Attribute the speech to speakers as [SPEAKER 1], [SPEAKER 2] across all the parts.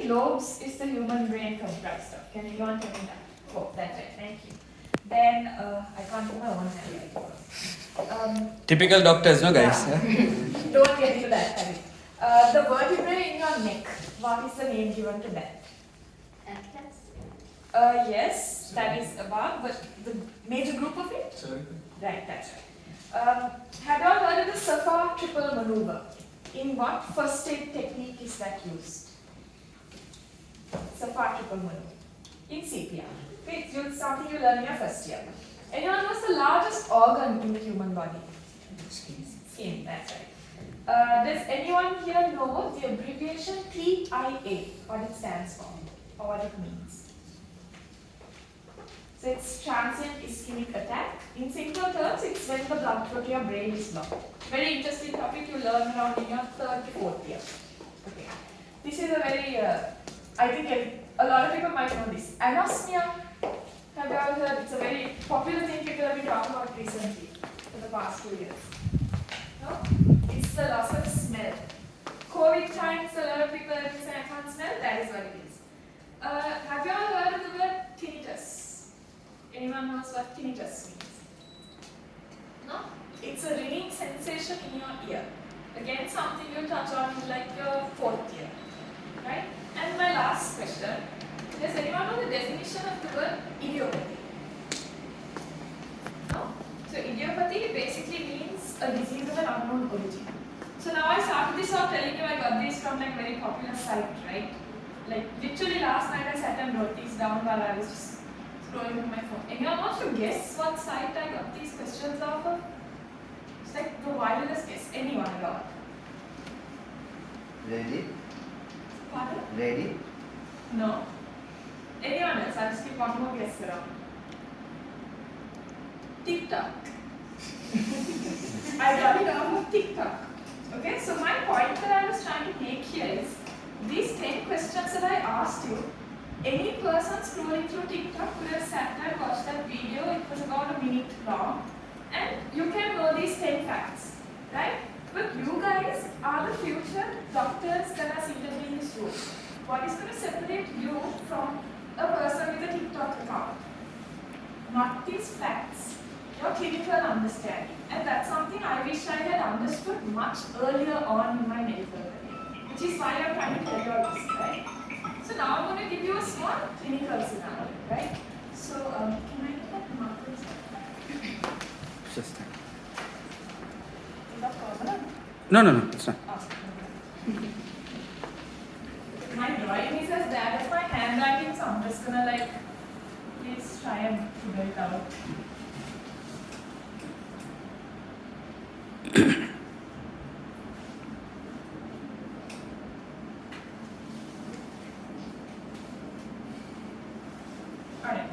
[SPEAKER 1] many lobes is the human brain comprised of? Can anyone tell me that? Oh, that's right. Thank you. Then I can't do my own handwriting.
[SPEAKER 2] Typical doctors, no guys?
[SPEAKER 1] Yeah. Don't get into that, Harry. The vertebrae in your neck. What is the name given to that?
[SPEAKER 3] Atlas.
[SPEAKER 1] Yes, that is about, but the major group of it?
[SPEAKER 4] Sorry.
[SPEAKER 1] Right, that's right. Have you all heard of the SAFA triple maneuver? In what first aid technique is that used? SAFA triple maneuver. In CPR. It's something you learn in your first year. Anyone knows the largest organ in the human body? Skin, that's right. Does anyone here know the abbreviation TIA, what it stands for, or what it means? So it's transient ischemic attack. In simple terms, it's when the blood flow to your brain is blocked. Very interesting topic you learn around in your 3rd to 4th year. Okay. This is a very, I think a lot of people might know this. Anosmia. Have you all heard? It's a very popular thing people have been talking about recently for the past 2 years. No? It's the loss of smell. COVID times, a lot of people have been saying I can't smell. That is what it is. Have you all heard of the word tinnitus? Anyone knows what tinnitus means? No? It's a ringing sensation in your ear. Again, something you touch on in like your 4th year. Right? And my last question. Does anyone know the definition of the word idiopathy? No? So idiopathy basically means a disease of an unknown origin. So now I started this off telling you I got this from like a very popular site, right? Like literally last night I sat and wrote these down while I was just scrolling through my phone. Anyone wants to guess what site I got these questions off of? It's like the wildest guess. Anyone at all?
[SPEAKER 5] Ready?
[SPEAKER 1] Pardon?
[SPEAKER 5] Ready?
[SPEAKER 1] No. Anyone else? I'll just keep one more guess around. TikTok. I got it off of TikTok. Okay, so my point that I was trying to make here is these 10 questions that I asked you, any person scrolling through TikTok could have sat there and watched that video. It was about a minute long. And you can know these 10 facts, right? But you guys are the future doctors that are seated in this room. What is going to separate you from a person with a TikTok account? Not these facts, your clinical understanding. And that's something I wish I had understood much earlier on in my medical career, which is why I'm trying to tell you all this, right? So now I'm going to give you a small clinical scenario, right? So, can I get that marker?
[SPEAKER 2] Just
[SPEAKER 1] Is that permanent?
[SPEAKER 2] no, it's not.
[SPEAKER 1] My drawing is as bad as my handwriting, so I'm just gonna like, please try and figure it out. Alright,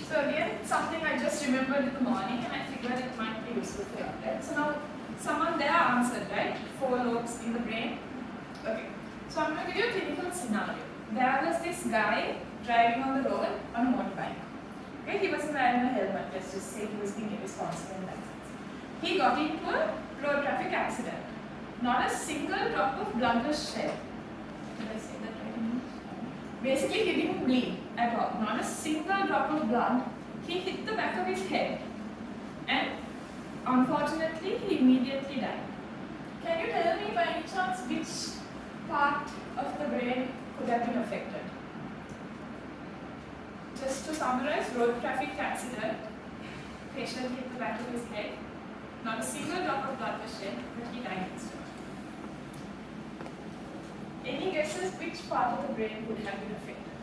[SPEAKER 1] so again, something I just remembered in the morning and I figured it might be useful for you, right? So now, someone there answered, right? 4 lobes in the brain. Okay. So I'm going to give you a clinical scenario. There was this guy driving on the road on a motorbike. Okay, he wasn't wearing a helmet, let's just say he was being irresponsible in that sense. He got into a road traffic accident. Not a single drop of blood was shed. Did I say that right? Basically, he didn't bleed at all. Not a single drop of blood. He hit the back of his head. And unfortunately, he immediately died. Can you tell me by any chance which part of the brain could have been affected? Just to summarize, road traffic accident, patient hit the back of his head, not a single drop of blood was shed, but he died instead. Any guesses which part of the brain could have been affected?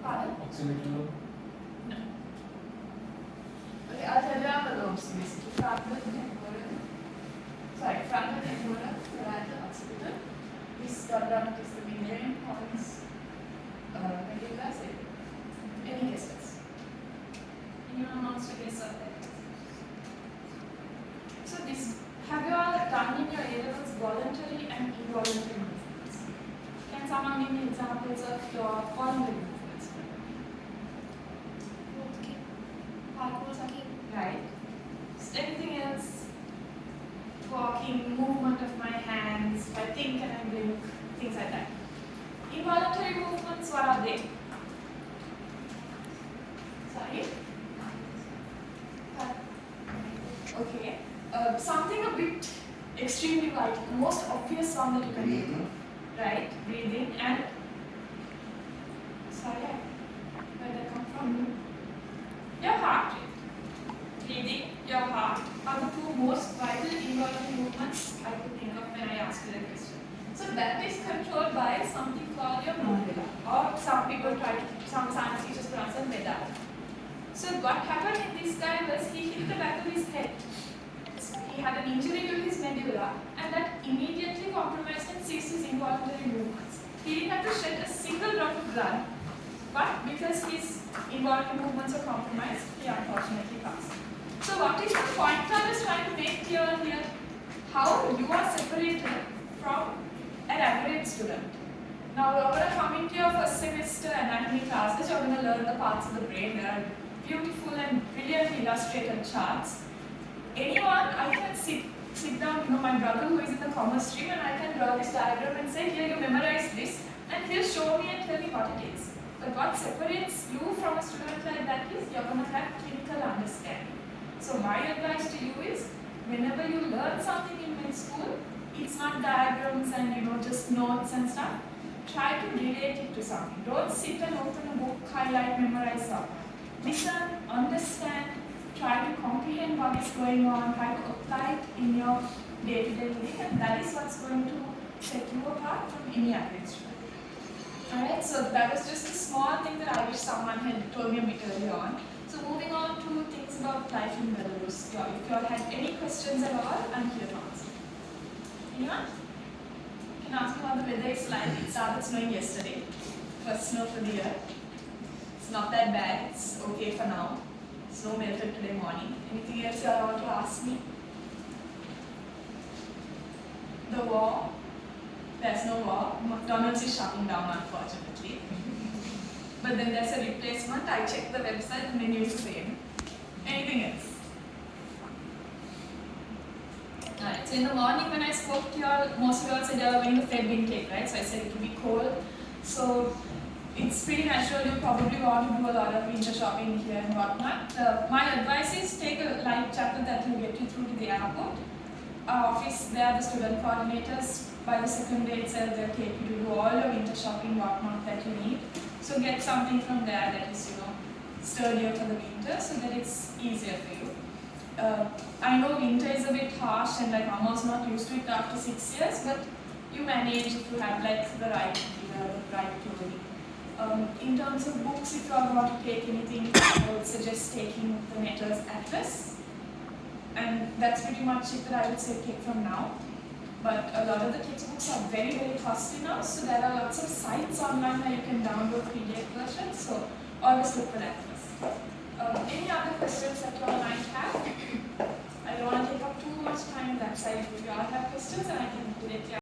[SPEAKER 1] Pardon?
[SPEAKER 4] Occipital.
[SPEAKER 1] No. Okay, I'll tell you all the lobes basically. Frontal temporal, parietal, occipital. This quadrant is the midbrain, pons, medulla, cerebellum. Any guesses? Anyone wants to guess on that? So this, have you all done in your A-levels voluntary and involuntary movements? Can someone give me examples of your voluntary movements? Right. Anything else? Walking, movement of my hands, if I think and I blink. extremely vital, the most obvious one that you can do. Right? Breathe in and sorry, where did I come from? Your heart rate. Breathing, your heart are the two most vital involuntary movements I could think of when I asked you the question. So that is controlled by something called your medulla, or some people some science teachers pronounce it medulla. So what happened in this guy was he hit the back of his head. He had an injury to his medulla, and that immediately compromised and ceased his involuntary movements. He didn't have to shed a single drop of blood, but because his involuntary movements were compromised, he unfortunately passed. So what is the point I was trying to make clear here? How you are separated from an average student. Now you're going to come into your first semester anatomy classes, you're going to learn the parts of the brain. There are beautiful and brilliant illustrated charts. Anyone, I can sit down, my brother who is in the commerce stream, and I can draw this diagram and say, here you memorize this, and he'll show me and tell me what it is. But what separates you from a student like that is you're going to have clinical understanding. So my advice to you is, whenever you learn something in med school, it's not diagrams and just notes and stuff. Try to relate it to something. Don't sit and open a book, highlight, memorize up. Listen, understand, try to comprehend what is going on, try to apply it in your day-to-day living, and that is what's going to set you apart from any average student. Alright, so that was just a small thing that I wish someone had told me a bit earlier on. So moving on to things about life in Belarus. If you all had any questions at all, I'm here to answer. Anyone? You can ask me how the weather is like. It started snowing yesterday. First snow for the year. It's not that bad, it's okay for now. Snow melted today morning. Anything else you all want to ask me? The war? There's no war. McDonald's is shutting down, unfortunately. But then there's a replacement. I checked the website, the menu is the same. Anything else? Alright, so in the morning when I spoke to you all, most of you all said you all are going to Feb intake, right? So I said it will be cold. So it's pretty natural you probably want to do a lot of winter shopping here and whatnot. My advice is take a light chapter that will get you through to the airport. Our office, there are the student coordinators. By the second day itself, they'll take you to do all your winter shopping, whatnot that you need. So get something from there that is, sturdier for the winter so that it's easier for you. I know winter is a bit harsh and Mama's not used to it after 6 years, but you manage if you have the right gear, the right clothing. In terms of books, if you are going to take anything, I would suggest taking the Netter's Atlas. And that's pretty much it that I would say take from now. But a lot of the textbooks are very, very costly now, so there are lots of sites online where you can download PDF versions, so always look for that first. Any other questions that you all might have? I don't want to take up too much time on that side. If you all have questions, and I can directly